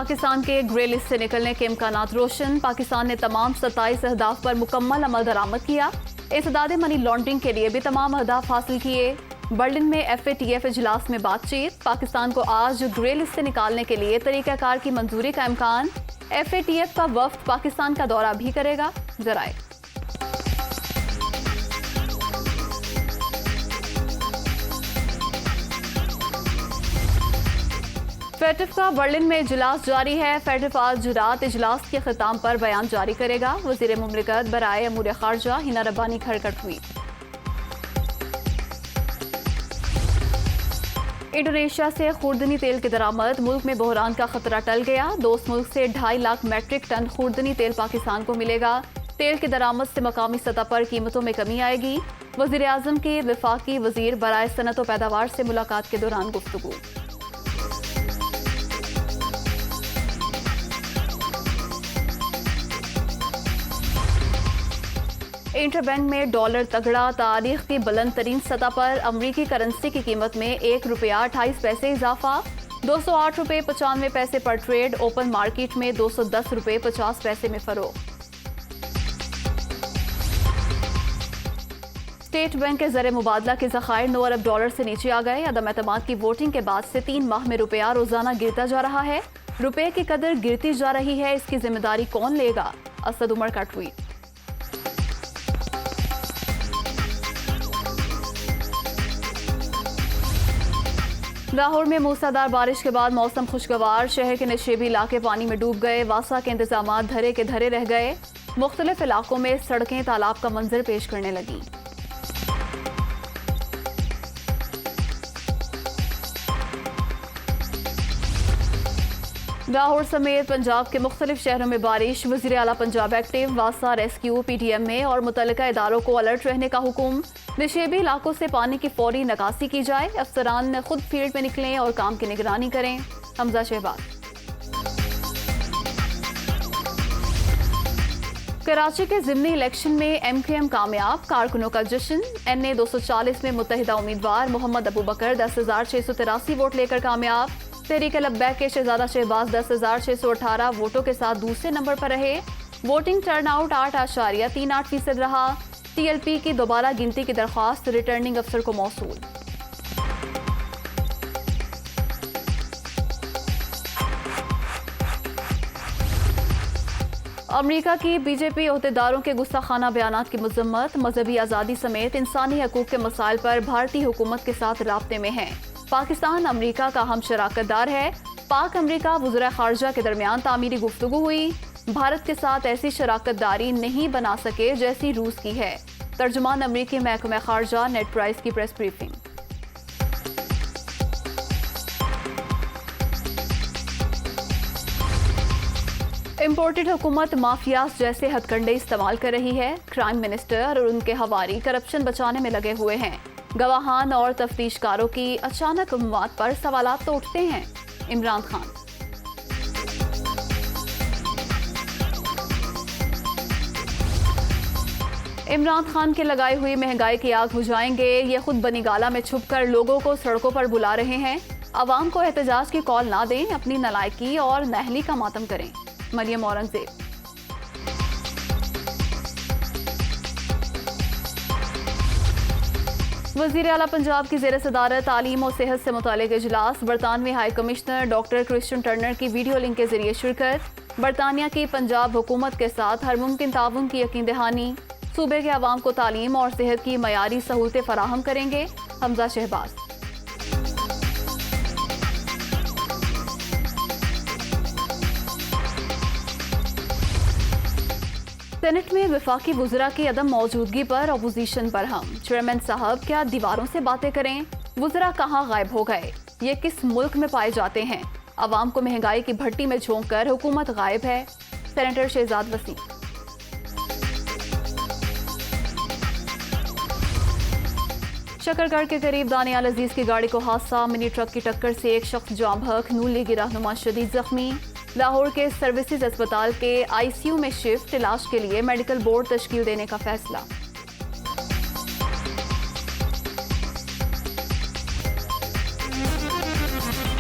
पाकिस्तान के grey list से निकलने के इम्कानात रोशन। पाकिस्तान ने तमाम 27 अहदाफ पर मुकम्मल अमल दरामद किया। इस्तेदाद मनी लॉन्ड्रिंग के लिए भी तमाम अहदाफ हासिल किए। बर्लिन में FATF इजलास में बातचीत। पाकिस्तान को आज ग्रे लिस्ट से निकालने के लिए तरीक़ाकार की मंजूरी का इम्कान। FATF का वफ्द पाकिस्तान का दौरा भी करेगा। जराए FATF का बर्लिन में इजलास जारी है। FATF आज रात इजलास के खिताम पर बयान जारी करेगा। वज़ीर मुमलिकत बराए अमूर खारजा हिना रब्बानी घर का ट्वीट। इंडोनेशिया से खुर्दनी तेल की दरामद। मुल्क में बहरान का खतरा टल गया। दोस्त मुल्क से 2.5 लाख मैट्रिक टन खुर्दनी तेल पाकिस्तान को मिलेगा। तेल की दरामद से मकामी सतह पर कीमतों में कमी आएगी। वज़ीर आज़म की वफाकी वज़ीर बराए सनत व पैदावार से मुलाकात के दौरान गुफ्तगू। इंटरबैंक में डॉलर तगड़ा। तारीख की बुलंद तरीन सतह पर अमरीकी करेंसी की कीमत में ₹1.28 इजाफा। 208 रुपये 95 पैसे पर ट्रेड। ओपन मार्केट में 210 रुपये 50 पैसे में फरोख्त। स्टेट बैंक के ज़र मुबादला के ज़खायर 9 अरब डॉलर से नीचे आ गए। अदम एतमाद की वोटिंग के बाद से 3 माह में रुपया रोजाना गिरता जा रहा है। रुपये की कदर गिरती जा रही है, इसकी जिम्मेदारी कौन लेगा? असद उमर का ट्वीट। लाहौर में मूसलाधार बारिश के बाद मौसम खुशगवार। शहर के नशेबी इलाके पानी में डूब गए। वासा के इंतजामात धरे के धरे रह गए। मुख्तलिफ इलाकों में सड़कें तालाब का मंजर पेश करने लगी। लाहौर समेत पंजाब के मुख्तलिफ शहरों में बारिश। वज़ीर आला पंजाब एक्टिव। वासा रेस्क्यू PTM में और मुतल्लिका इदारों को अलर्ट रहने का हुक्म। नशेबी इलाकों से पानी की फौरी निकासी की जाए। अफसरान खुद फील्ड में निकलें और काम की निगरानी करें। हमजा शहबाज। कराची के ज़िमनी इलेक्शन में MKM कामयाब। कारकुनों का जश्न। NA 240 में मुत्तहिदा उम्मीदवार मोहम्मद अबू बकर 10,683 वोट लेकर कामयाब। तहरीक लब्बैक के शहजादा शहबाज 10,618 वोटों के साथ दूसरे नंबर पर रहे। वोटिंग टर्नआउट 8.38% रहा। TLP की दोबारा गिनती की दरख्वास्त रिटर्निंग अफसर को मौसूल। अमरीका की BJP ओहदेदारों के गुस्ताखाना बयानात की मजम्मत। मजहबी आज़ादी समेत इंसानी हकूक के मसाइल पर भारतीय हुकूमत के साथ राब्ते में है। पाकिस्तान अमरीका का हम शराकतदार है। पाक अमरीका वज़ीर खारजा के दरमियान तामीरी गुफ्तगू हुई। भारत के साथ ऐसी शराकतदारी नहीं बना सके जैसी रूस की है। तर्जुमान अमरीकी महकमा खारजा नेड प्राइस की प्रेस ब्रीफिंग। इम्पोर्टेड हुकूमत माफियाज जैसे हथकंडे इस्तेमाल कर रही है। क्राइम मिनिस्टर और उनके हवारी करप्शन बचाने में लगे हुए हैं। गवाहान और तफ्तीशकारों की अचानक मौत पर सवालात तो उठते हैं। इमरान खान। इमरान खान के लगाई हुई महंगाई की आग बुझाएंगे। ये खुद बनीगाला में छुपकर लोगों को सड़कों पर बुला रहे हैं। अवाम को एहतजाज की कॉल ना दें, अपनी नालायकी और नाअहली का मातम करें। मरियम औरंगजेब। वज़ीर आला पंजाब की ज़ेर सदारत तालीम और सेहत से मुतालिक इजलास। बरतानवी high commissioner doctor Christian Turner की वीडियो लिंक के जरिए शिरकत। बरतानिया की पंजाब हुकूमत के साथ हर मुमकिन ताउन की यकीन दहानी। सूबे के अवाम को तालीम और सेहत की मयारी सहूलतें फराहम करेंगे। हमजा शहबाज। सेनेट में वफाकी वुज़रा की अदम मौजूदगी पर अपोजिशन पर हम। चेयरमैन साहब क्या दीवारों से बातें करें? वुज़रा कहाँ गायब हो गए? ये किस मुल्क में पाए जाते हैं? अवाम को महंगाई की भट्टी में झोंक कर हुकूमत गायब है। सेनेटर शहजाद वसीम। शकरगढ़ के करीब दानियाल अजीज की गाड़ी को हादसा। मिनी ट्रक की टक्कर से एक शख्स जाम बहक। नूली की रहनुमा शदीद जख्मी। लाहौर के सर्विसेज अस्पताल के ICU में शिफ्ट। इलाज के लिए मेडिकल बोर्ड तश्कील देने का फैसला।